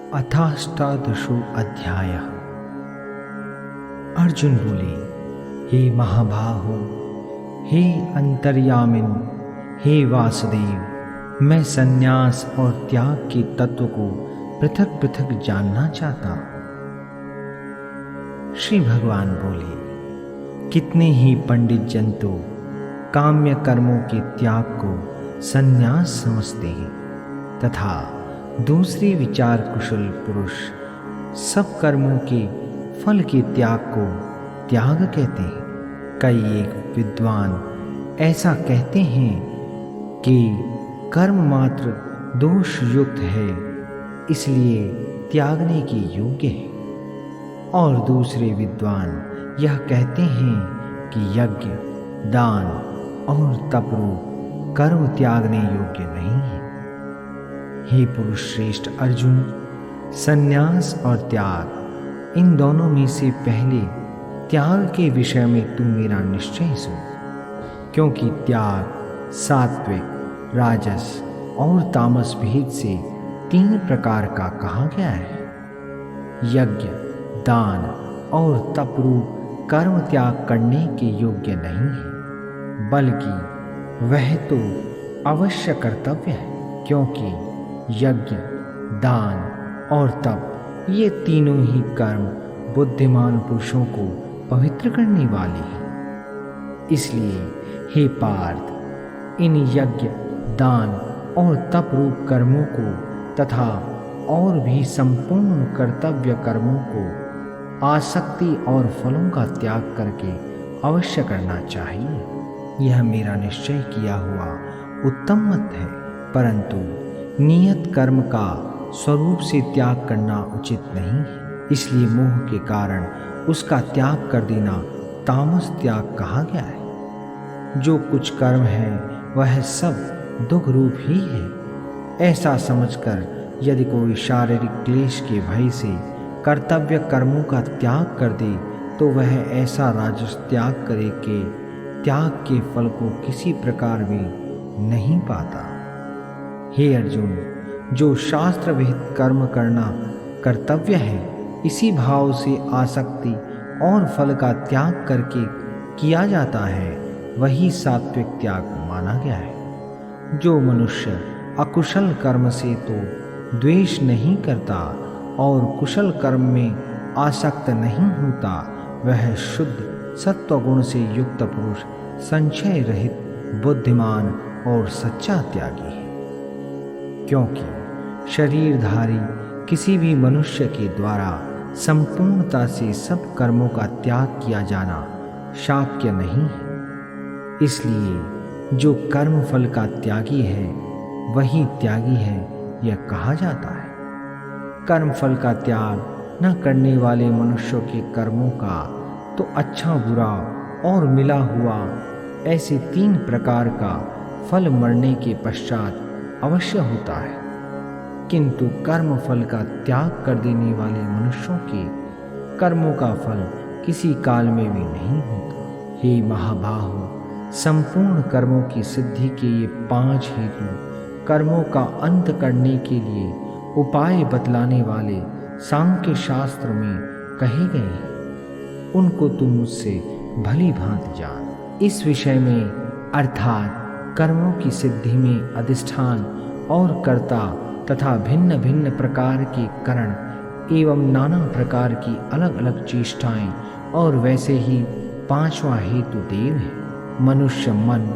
अथाष्टादशो अध्याय। अर्जुन बोले, हे महाबाहो, हे अंतर्यामिन, हे वासुदेव, मैं संन्यास और त्याग के तत्व को पृथक पृथक जानना चाहता हूं। श्री भगवान बोले, कितने ही पंडित जन तो काम्य कर्मों के त्याग को संन्यास समझते हैं तथा दूसरे विचार कुशल पुरुष सब कर्मों के फल के त्याग को त्याग कहते हैं। कई एक विद्वान ऐसा कहते हैं कि कर्म मात्र दोष युक्त है, इसलिए त्यागने के योग्य है, और दूसरे विद्वान यह कहते हैं कि यज्ञ, दान और तपरूप कर्म त्यागने योग्य नहीं है। हे पुरुष श्रेष्ठ अर्जुन, संन्यास और त्याग, इन दोनों में से पहले त्याग के विषय में तू मेरा निश्चय सुन, क्योंकि त्याग सात्विक, राजस और तामस भेद से 3 प्रकार का कहा गया है। यज्ञ, दान और तपरूप कर्म त्याग करने के योग्य नहीं है, बल्कि वह तो अवश्य कर्तव्य है, क्योंकि यज्ञ, दान और तप ये तीनों ही कर्म बुद्धिमान पुरुषों को पवित्र करने वाले हैं। इसलिए हे पार्थ, इन यज्ञ, दान और तप रूप कर्मों को तथा और भी संपूर्ण कर्तव्य कर्मों को आसक्ति और फलों का त्याग करके अवश्य करना चाहिए। यह मेरा निश्चय किया हुआ उत्तम मत है, परंतु नियत कर्म का स्वरूप से त्याग करना उचित नहीं है। इसलिए मोह के कारण उसका त्याग कर देना तामस त्याग कहा गया है। जो कुछ कर्म है वह सब दुख रूप ही है। ऐसा समझकर यदि कोई शारीरिक क्लेश के भय से कर्तव्य कर्मों का त्याग कर दे तो वह ऐसा राजस त्याग करे कि त्याग के फल को किसी प्रकार भी नहीं पाता। हे अर्जुन, जो शास्त्र विहित कर्म करना कर्तव्य है, इसी भाव से आसक्ति और फल का त्याग करके किया जाता है, वही सात्विक त्याग माना गया है। जो मनुष्य अकुशल कर्म से तो द्वेष नहीं करता और कुशल कर्म में आसक्त नहीं होता, वह शुद्ध सत्वगुण से युक्त पुरुष संशय रहित, बुद्धिमान और सच्चा त्यागी है। क्योंकि शरीरधारी किसी भी मनुष्य के द्वारा संपूर्णता से सब कर्मों का त्याग किया जाना शाक्य नहीं है। इसलिए जो कर्म फल का त्यागी है वही त्यागी है, यह कहा जाता है। कर्म फल का त्याग न करने वाले मनुष्यों के कर्मों का तो अच्छा बुरा और मिला हुआ ऐसे 3 प्रकार का फल मरने के पश्चात अवश्य होता है, किंतु कर्म फल का त्याग कर देने वाले मनुष्यों के कर्मों का फल किसी काल में भी नहीं होता। हे महाबाहो, संपूर्ण कर्मों की सिद्धि के ये 5 हेतु कर्मों का अंत करने के लिए उपाय बतलाने वाले सांख्य शास्त्र में कहे गए हैं, उनको तुम मुझसे भली भांति जान। इस विषय में अर्थात कर्मों की सिद्धि में अधिष्ठान और कर्ता तथा भिन्न भिन्न प्रकार के करण एवं नाना प्रकार की अलग अलग चेष्टाएं और वैसे ही 5वां हेतु देव है। मनुष्य मन,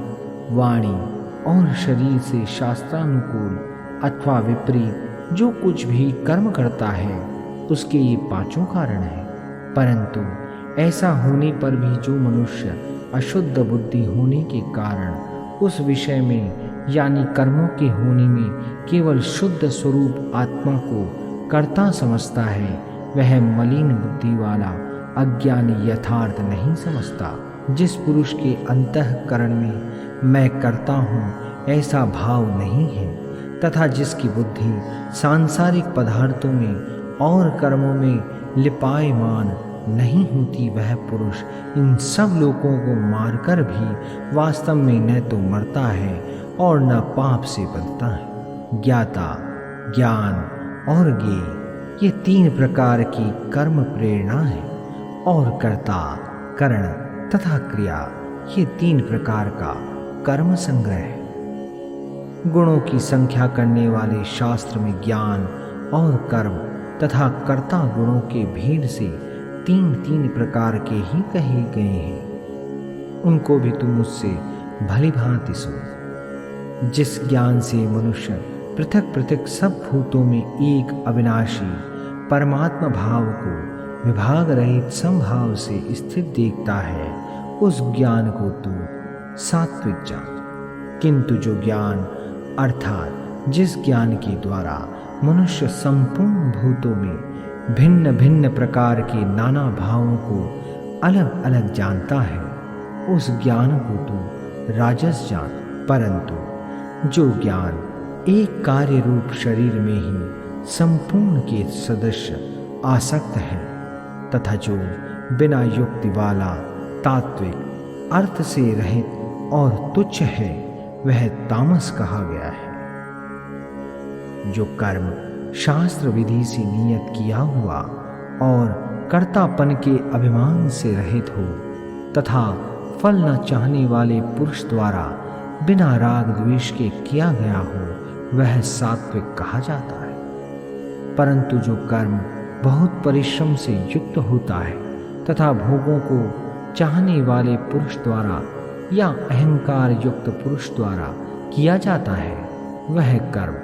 वाणी और शरीर से शास्त्रानुकूल अथवा विपरीत जो कुछ भी कर्म करता है उसके ये 5 कारण हैं। परंतु ऐसा होने पर भी जो मनुष्य अशुद्ध बुद्धि होने के कारण उस विषय में यानी कर्मों के होने में केवल शुद्ध स्वरूप आत्मा को कर्ता समझता है, वह मलिन बुद्धि वाला अज्ञानी यथार्थ नहीं समझता। जिस पुरुष के अंतःकरण में मैं करता हूँ ऐसा भाव नहीं है तथा जिसकी बुद्धि सांसारिक पदार्थों में और कर्मों में लिपायमान नहीं होती, वह पुरुष इन सब लोगों को मारकर भी वास्तव में न तो मरता है और न पाप से बंधता है। ज्ञाता, ज्ञान और ज्ञेय ये 3 प्रकार की कर्म प्रेरणा है, और कर्ता, करण तथा क्रिया ये 3 प्रकार का कर्म संग्रह है। गुणों की संख्या करने वाले शास्त्र में ज्ञान और कर्म तथा कर्ता गुणों के भेद से 3 प्रकार के ही कहे गए हैं। उनको भी तुम मुझसे भली भांति सुनो। जिस ज्ञान से मनुष्य पृथक पृथक सब भूतों में एक अविनाशी परमात्मा भाव को विभाग रहित समभाव से स्थित देखता है, उस ज्ञान को तू सात्विक जान। किंतु जो ज्ञान अर्थात जिस ज्ञान के द्वारा मनुष्य संपूर्ण भूतों में भिन्न भिन्न प्रकार के नाना भावों को अलग अलग जानता है, उस ज्ञान को तू राजस जान। परंतु जो ज्ञान एक कार्य रूप शरीर में ही संपूर्ण के सदृश आसक्त है तथा जो बिना युक्ति वाला तात्विक अर्थ से रहित और तुच्छ है, वह तामस कहा गया है। जो कर्म शास्त्र विधि से नियत किया हुआ और कर्तापन के अभिमान से रहित हो तथा फल न चाहने वाले पुरुष द्वारा बिना राग द्वेष के किया गया हो, वह सात्विक कहा जाता है। परंतु जो कर्म बहुत परिश्रम से युक्त होता है तथा भोगों को चाहने वाले पुरुष द्वारा या अहंकार युक्त पुरुष द्वारा किया जाता है, वह कर्म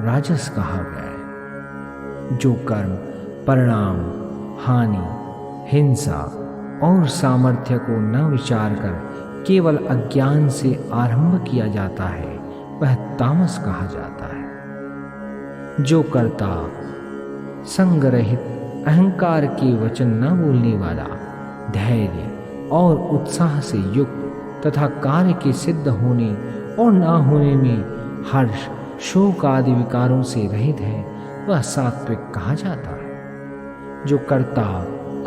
राजस कहा गया है। जो कर्म परिणाम, हानि, हिंसा और सामर्थ्य को न विचार कर केवल अज्ञान से आरंभ किया जाता है, वह तामस कहा जाता है। जो कर्ता संगरहित अहंकार के वचन न बोलने वाला, धैर्य और उत्साह से युक्त तथा कार्य के सिद्ध होने और न होने में हर्ष, शोक आदि विकारों से रहित है, वह सात्विक कहा जाता है। जो कर्ता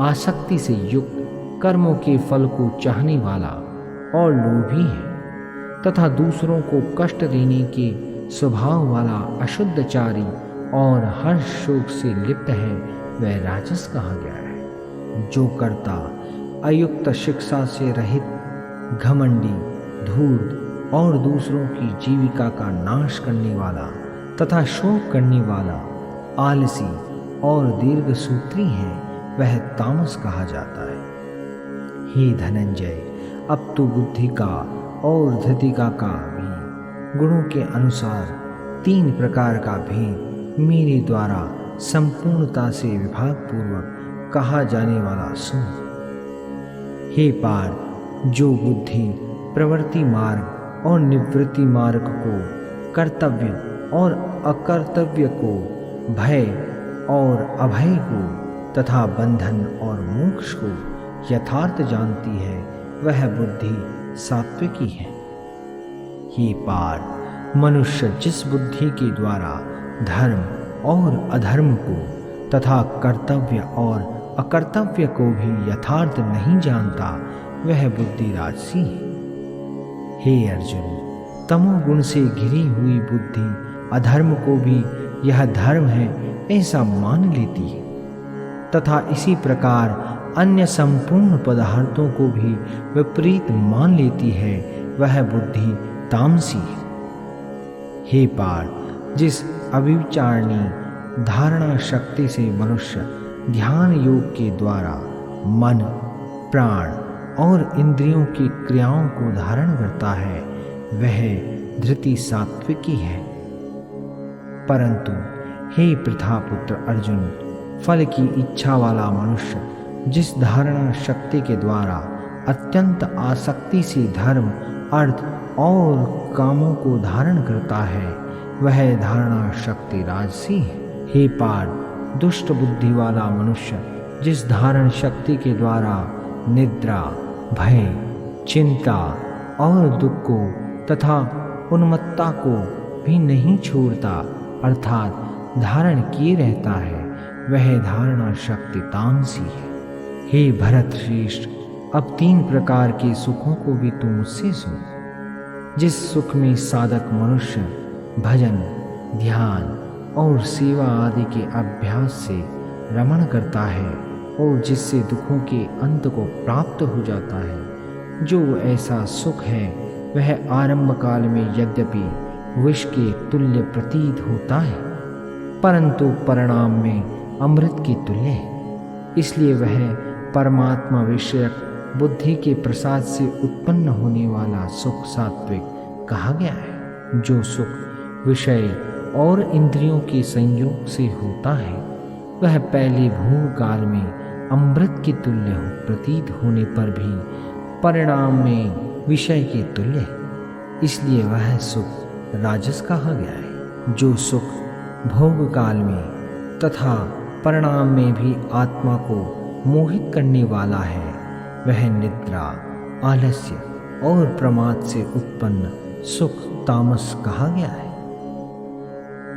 आसक्ति से युक्त कर्मों के फल को चाहने वाला और लोभी है तथा दूसरों को कष्ट देने के स्वभाव वाला अशुद्धचारी और हर्ष शोक से लिप्त है, वह राजस कहा गया है। जो कर्ता अयुक्त शिक्षा से रहित, घमंडी, धूर्त और दूसरों की जीविका का नाश करने वाला तथा शोक करने वाला, आलसी और दीर्घसूत्री है, वह तामस कहा जाता है। हे धनंजय, अब तो बुद्धि का और धृतिका का भी गुणों के अनुसार 3 प्रकार का भेद मेरे द्वारा संपूर्णता से विभाग पूर्वक कहा जाने वाला सुन। हे पार्थ, जो बुद्धि प्रवृत्ति मार्ग और निवृत्ति मार्ग को, कर्तव्य और अकर्तव्य को, भय और अभय को तथा बंधन और मोक्ष को यथार्थ जानती है, वह बुद्धि सात्विकी है। हे पार्थ, मनुष्य जिस बुद्धि के द्वारा धर्म और अधर्म को तथा कर्तव्य और अकर्तव्य को भी यथार्थ नहीं जानता, वह बुद्धि राजसी है। हे अर्जुन, तमोगुण से घिरी हुई बुद्धि अधर्म को भी यह धर्म है ऐसा मान लेती है तथा इसी प्रकार अन्य संपूर्ण पदार्थों को भी विपरीत मान लेती है, वह बुद्धि तामसी है। हे पार्थ, जिस अविचारणी धारणा शक्ति से मनुष्य ध्यान योग के द्वारा मन, प्राण और इंद्रियों की क्रियाओं को धारण करता है, वह धृति सात्विकी है। परंतु हे प्रथापुत्र अर्जुन, फल की इच्छा वाला मनुष्य जिस धारणा शक्ति के द्वारा अत्यंत आसक्ति से धर्म, अर्थ और कामों को धारण करता है, वह धारणा शक्ति राजसी है। हे पार्थ, दुष्ट बुद्धि वाला मनुष्य जिस धारण शक्ति के द्वारा निद्रा, भय, चिंता और दुख को तथा उन्मत्तता को भी नहीं छोड़ता, अर्थात धारण किए रहता है, वह धारणा शक्ति तामसी है। हे भरत श्रेष्ठ, अब 3 प्रकार के सुखों को भी तू मुझसे सुन। जिस सुख में साधक मनुष्य भजन, ध्यान और सेवा आदि के अभ्यास से रमण करता है और जिससे दुखों के अंत को प्राप्त हो जाता है, जो ऐसा सुख है वह आरंभ काल में यद्यपि विष के तुल्य प्रतीत होता है, परंतु परिणाम में अमृत के तुल्य है। इसलिए वह परमात्मा विषयक बुद्धि के प्रसाद से उत्पन्न होने वाला सुख सात्विक कहा गया है। जो सुख विषय और इंद्रियों के संयोग से होता है वह पहले भूकाल में अमृत के तुल्य प्रतीत होने पर भी परिणाम में विषय के तुल्य है, इसलिए वह सुख राजस कहा गया है। जो सुख भोग काल में तथा परिणाम में भी आत्मा को मोहित करने वाला है वह निद्रा, आलस्य और प्रमाद से उत्पन्न सुख तामस कहा गया है।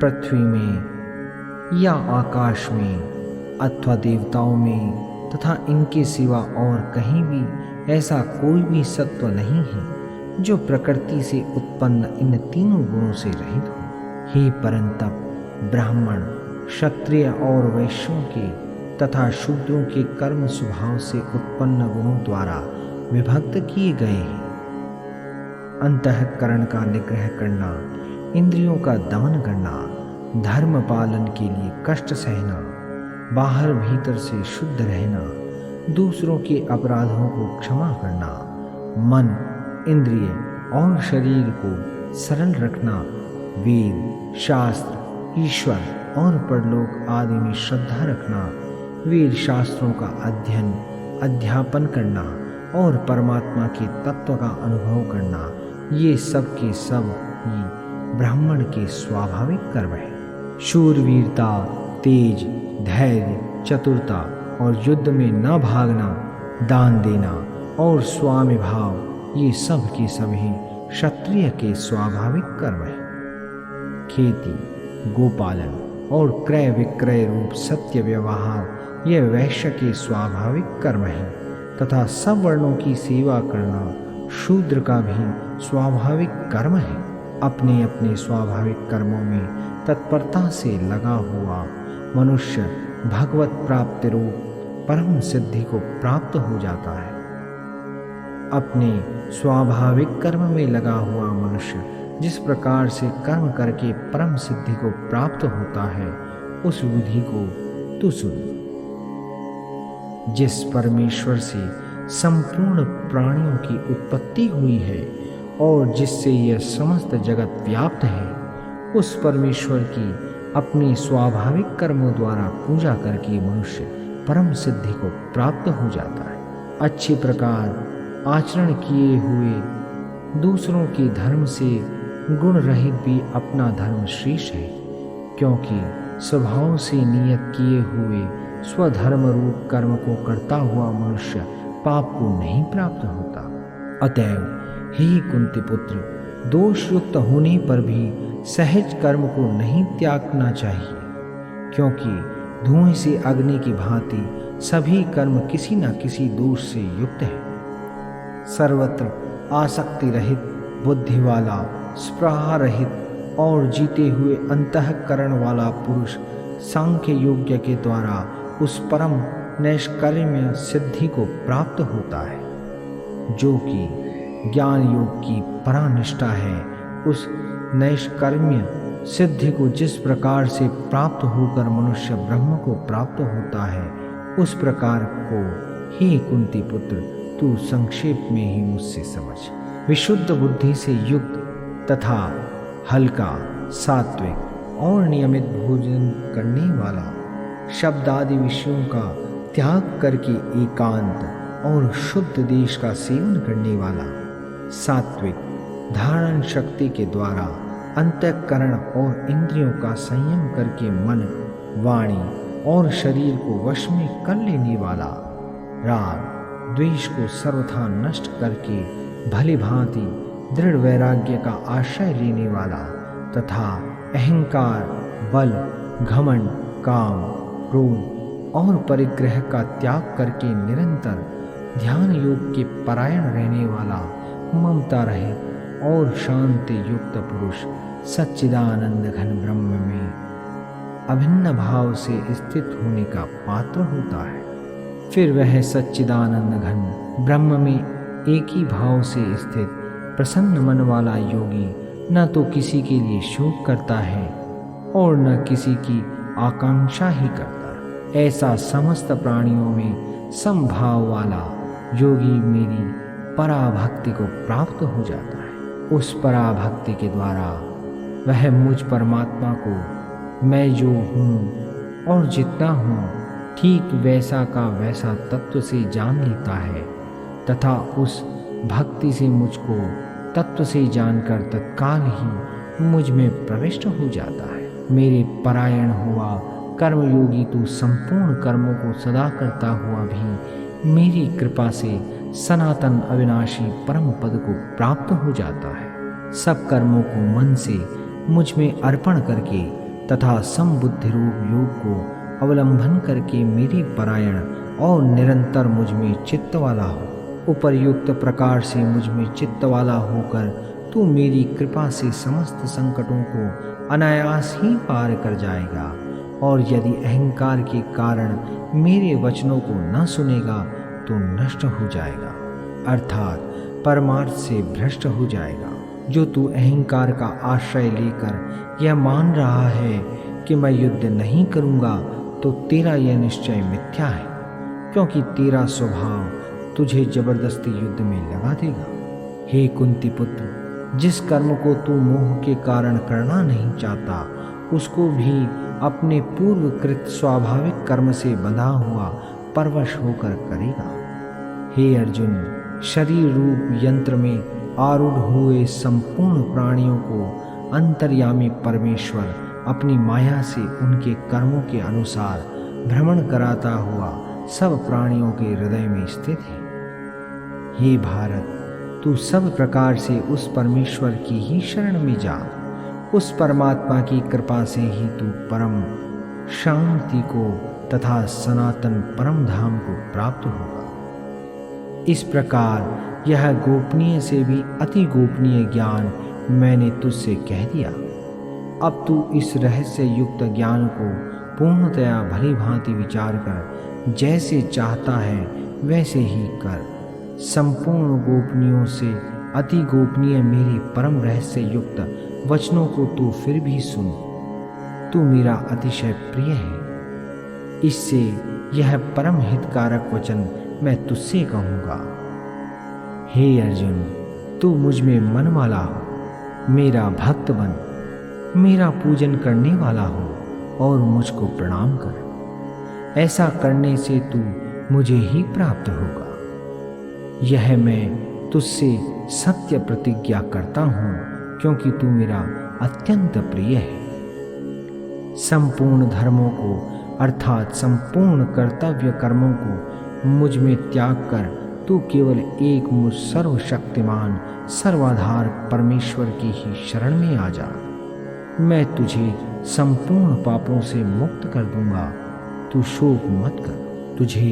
पृथ्वी में या आकाश में अथवा देवताओं में तथा इनके सिवा और कहीं भी ऐसा कोई भी सत्व नहीं है जो प्रकृति से उत्पन्न इन तीनों गुणों से रहित हो। हे परंतप, ब्राह्मण, क्षत्रिय और वैश्यों के तथा शूद्रों के कर्म स्वभाव से उत्पन्न गुणों द्वारा विभक्त किए गए हैं। अंतःकरण का निग्रह करना, इंद्रियों का दमन करना, धर्म पालन के लिए कष्ट सहना, बाहर भीतर से शुद्ध रहना, दूसरों के अपराधों को क्षमा करना, मन, इंद्रिय और शरीर को सरल रखना, वेद, शास्त्र, ईश्वर और परलोक आदि में श्रद्धा रखना, वेद शास्त्रों का अध्ययन, अध्यापन करना और परमात्मा के तत्व का अनुभव करना, ये सब के सब ही ब्राह्मण के स्वाभाविक कर्म है। शूरवीरता, तेज, धैर्य, चतुरता और युद्ध में न भागना, दान देना और स्वामी भाव, ये सब के सभी क्षत्रिय के स्वाभाविक कर्म है। खेती, गोपालन और क्रय विक्रय रूप सत्य व्यवहार यह वैश्य के स्वाभाविक कर्म है तथा सब वर्णों की सेवा करना शूद्र का भी स्वाभाविक कर्म है। अपने अपने स्वाभाविक कर्मों में तत्परता से लगा हुआ मनुष्य भगवत प्राप्ति रूप परम सिद्धि को प्राप्त हो जाता है। अपने स्वाभाविक कर्म में लगा हुआ मनुष्य जिस प्रकार से कर्म करके परम सिद्धि को प्राप्त होता है उस विधि को तू सुन। जिस परमेश्वर से संपूर्ण प्राणियों की उत्पत्ति हुई है और जिससे यह समस्त जगत व्याप्त है, उस परमेश्वर की अपने स्वाभाविक कर्मों द्वारा पूजा करके मनुष्य परम सिद्धि को प्राप्त हो जाता है। अच्छे प्रकार आचरण किए हुए दूसरों के धर्म से गुण रहित भी अपना धर्म श्रेष्ठ है, क्योंकि स्वभाव से नियत किए हुए स्वधर्म रूप कर्म को करता हुआ मनुष्य पाप को नहीं प्राप्त होता। अतएव हे कुंती पुत्र, दोष युक्त होने पर भी सहज कर्म को नहीं त्यागना चाहिए, क्योंकि धुएं से अग्नि की भांति सभी कर्म किसी न किसी दोष से युक्त है। सर्वत्र आसक्ति रहित, बुद्धि वाला, स्पृहा रहित और जीते हुए अंतःकरण वाला पुरुष सांख्य योग्य के द्वारा उस परम नैष्कर्म्य सिद्धि को प्राप्त होता है, जो कि ज्ञान योग की परानिष्ठा है। उस नैष्कर्म्य सिद्धि को जिस प्रकार से प्राप्त होकर मनुष्य ब्रह्म को प्राप्त होता है, उस प्रकार को हे कुंती पुत्र तू संक्षेप में ही मुझसे समझ। विशुद्ध बुद्धि से युक्त तथा हल्का, सात्विक और नियमित भोजन करने वाला, शब्द आदि विषयों का त्याग करके एकांत और शुद्ध देश का सेवन करने वाला, सात्विक धारण शक्ति के द्वारा अंतःकरण और इंद्रियों का संयम करके मन, वाणी और शरीर को वश में कर लेने वाला, राग द्वेष को सर्वथा नष्ट करके भली भांति दृढ़ वैराग्य का आश्रय लेने वाला तथा अहंकार, बल, घमंड, काम, क्रोध और परिग्रह का त्याग करके निरंतर ध्यान योग के परायण रहने वाला, ममता रहित और शांति युक्त पुरुष सच्चिदानंद घन ब्रह्म में अभिन्न भाव से स्थित होने का पात्र होता है। फिर वह सच्चिदानंद घन ब्रह्म में एक ही भाव से स्थित प्रसन्न मन वाला योगी न तो किसी के लिए शोक करता है और न किसी की आकांक्षा ही करता है। ऐसा समस्त प्राणियों में समभाव वाला योगी मेरी पराभक्ति को प्राप्त हो जाता है। उस पराभक्ति के द्वारा वह मुझ परमात्मा को मैं जो हूँ और जितना हूँ ठीक वैसा का वैसा तत्व से जान लेता है तथा उस भक्ति से मुझको तत्व से जानकर तत्काल ही मुझ में प्रविष्ट हो जाता है। मेरे परायण हुआ कर्मयोगी तू संपूर्ण कर्मों को सदा करता हुआ भी मेरी कृपा से सनातन अविनाशी परम पद को प्राप्त हो जाता है। सब कर्मों को मन से मुझ में अर्पण करके तथा समबुद्धि रूप योग को अवलंबन करके मेरी परायण और निरंतर मुझ में चित्त वाला हो। उपर्युक्त प्रकार से मुझ में चित्त वाला होकर तू मेरी कृपा से समस्त संकटों को अनायास ही पार कर जाएगा। और यदि अहंकार के कारण मेरे वचनों को न सुनेगा तो नष्ट हो जाएगा, अर्थात परमार्थ से भ्रष्ट हो जाएगा। जो तू अहंकार का आश्रय लेकर यह मान रहा है कि मैं युद्ध नहीं करूँगा तो तेरा यह निश्चय मिथ्या है, क्योंकि तेरा स्वभाव तुझे जबरदस्ती युद्ध में लगा देगा। हे कुंती पुत्र, जिस कर्म को तू मोह के कारण करना नहीं चाहता उसको भी अपने पूर्वकृत स्वाभाविक कर्म से बंधा हुआ परवश होकर करेगा। हे अर्जुन, शरीर रूप यंत्र में आरूढ़ हुए संपूर्ण प्राणियों को अंतर्यामी परमेश्वर अपनी माया से उनके कर्मों के अनुसार भ्रमण कराता हुआ सब प्राणियों के हृदय में स्थित है। हे भारत, तू सब प्रकार से उस परमेश्वर की ही शरण में जा। उस परमात्मा की कृपा से ही तू परम शांति को तथा सनातन परम धाम को प्राप्त होगा। इस प्रकार यह गोपनीय से भी अति गोपनीय ज्ञान मैंने तुझसे कह दिया। अब तू इस रहस्य युक्त ज्ञान को पूर्णतया भली भांति विचार कर जैसे चाहता है वैसे ही कर। संपूर्ण गोपनीयों से अति गोपनीय मेरी परम रहस्य युक्त वचनों को तू फिर भी सुन। तू मेरा अतिशय प्रिय है, इससे यह परम हितकारक वचन मैं तुझसे कहूँगा। हे अर्जुन, तू मुझ में मन वाला हो, मेरा भक्त बन, मेरा पूजन करने वाला हो और मुझको प्रणाम कर। ऐसा करने से तू मुझे ही प्राप्त होगा। यह मैं तुझसे सत्य प्रतिज्ञा करता हूँ, क्योंकि तू मेरा अत्यंत प्रिय है। संपूर्ण धर्मों को अर्थात संपूर्ण कर्तव्य कर्मों को मुझ में त्याग कर तू केवल एक मुझ सर्वशक्तिमान सर्वाधार परमेश्वर की ही शरण में आ जा। मैं तुझे संपूर्ण पापों से मुक्त कर दूंगा। तू शोक मत कर। तुझे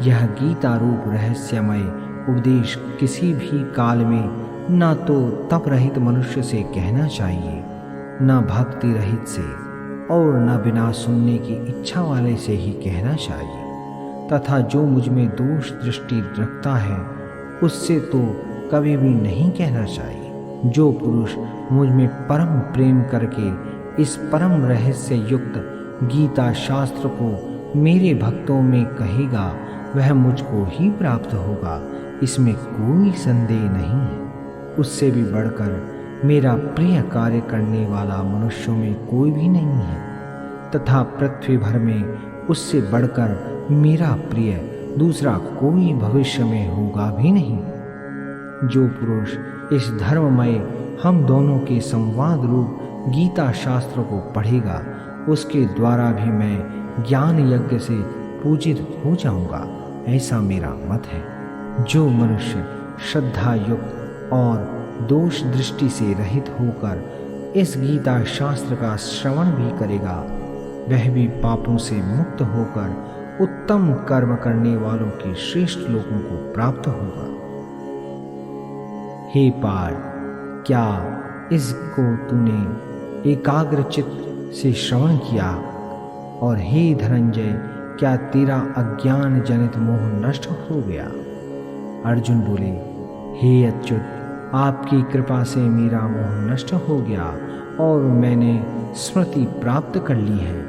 यह गीता रूप रहस्यमय उपदेश किसी भी काल में ना तो तप रहित मनुष्य से कहना चाहिए, न भक्ति रहित से और न बिना सुनने की इच्छा वाले से ही कहना चाहिए, तथा जो मुझ में दोष दृष्टि रखता है उससे तो कभी भी नहीं कहना चाहिए। जो पुरुष मुझ में परम प्रेम करके इस परम रहस्य युक्त गीता शास्त्र को मेरे भक्तों में कहेगा वह मुझको ही प्राप्त होगा, इसमें कोई संदेह नहीं है। उससे भी बढ़कर मेरा प्रिय कार्य करने वाला मनुष्यों में कोई भी नहीं है, तथा पृथ्वी भर में उससे बढ़कर मेरा प्रिय दूसरा कोई भविष्य में होगा भी नहीं। जो पुरुष इस धर्ममय हम दोनों के संवाद रूप गीता शास्त्र को पढ़ेगा उसके द्वारा भी मैं ज्ञान यज्ञ से पूजित हो जाऊंगा, ऐसा मेरा मत है। जो मनुष्य श्रद्धा युक्त और दोष दृष्टि से रहित होकर इस गीता शास्त्र का श्रवण भी करेगा वह भी पापों से मुक्त होकर उत्तम कर्म करने वालों के श्रेष्ठ लोगों को प्राप्त होगा। हे पार्थ, क्या इसको तूने एकाग्र चित्त से श्रवण किया और हे धनंजय, क्या तेरा अज्ञान जनित मोह नष्ट हो गया? अर्जुन बोले, हे अच्युत, आपकी कृपा से मेरा मोह नष्ट हो गया और मैंने स्मृति प्राप्त कर ली है।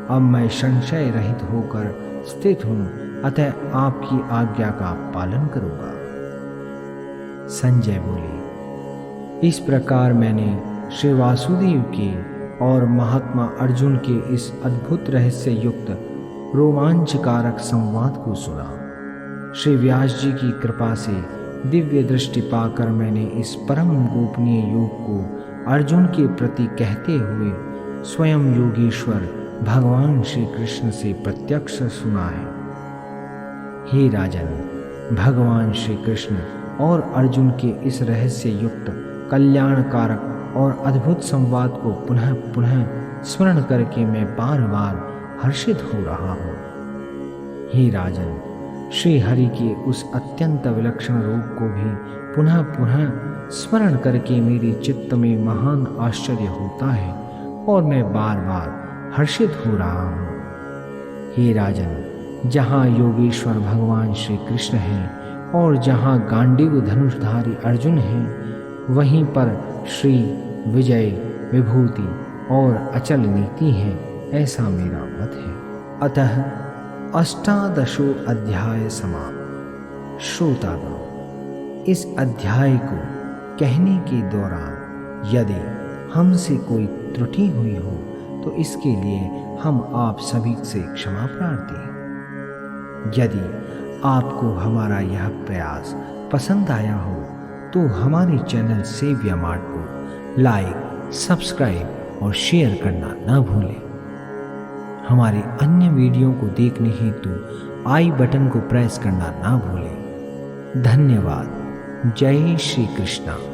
अब मैं संशय रहित होकर स्थित हूँ, अतः आपकी आज्ञा का पालन करूँगा। संजय बोले, इस प्रकार मैंने श्री वासुदेव के और महात्मा अर्जुन के इस अद्भुत रहस्य युक्त रोमांचकारक संवाद को सुना। श्री व्यास जी की कृपा से दिव्य दृष्टि पाकर मैंने इस परम गोपनीय योग को अर्जुन के प्रति कहते हुए स्वयं योगेश्वर भगवान श्री कृष्ण से प्रत्यक्ष सुना है। हे राजन, भगवान श्री कृष्ण और अर्जुन के इस रहस्य युक्त कल्याणकारक और अद्भुत संवाद को पुनः पुनः स्मरण करके मैं बार बार हर्षित हो रहा हूँ। हे राजन, श्री हरि के उस अत्यंत विलक्षण रूप को भी पुनः पुनः स्मरण करके मेरे चित्त में महान आश्चर्य होता है और मैं बार बार हर्षित हो रहा हूँ। हे राजन, जहाँ योगेश्वर भगवान श्री कृष्ण हैं और जहाँ गांडीव धनुषधारी अर्जुन हैं, वहीं पर श्री विजय, विभूति और अचल नीति है, ऐसा मेरा मत है। अतः 18 अध्याय समाप्त। श्रोतागण, इस अध्याय को कहने के दौरान यदि हमसे कोई त्रुटि हुई हो तो इसके लिए हम आप सभी से क्षमा प्रार्थी हैं। यदि आपको हमारा यह प्रयास पसंद आया हो तो हमारे चैनल सेव्या मार्ट को लाइक, सब्सक्राइब और शेयर करना न भूलें। हमारे अन्य वीडियो को देखने हेतु आई बटन को प्रेस करना ना भूलें। धन्यवाद। जय श्री कृष्ण।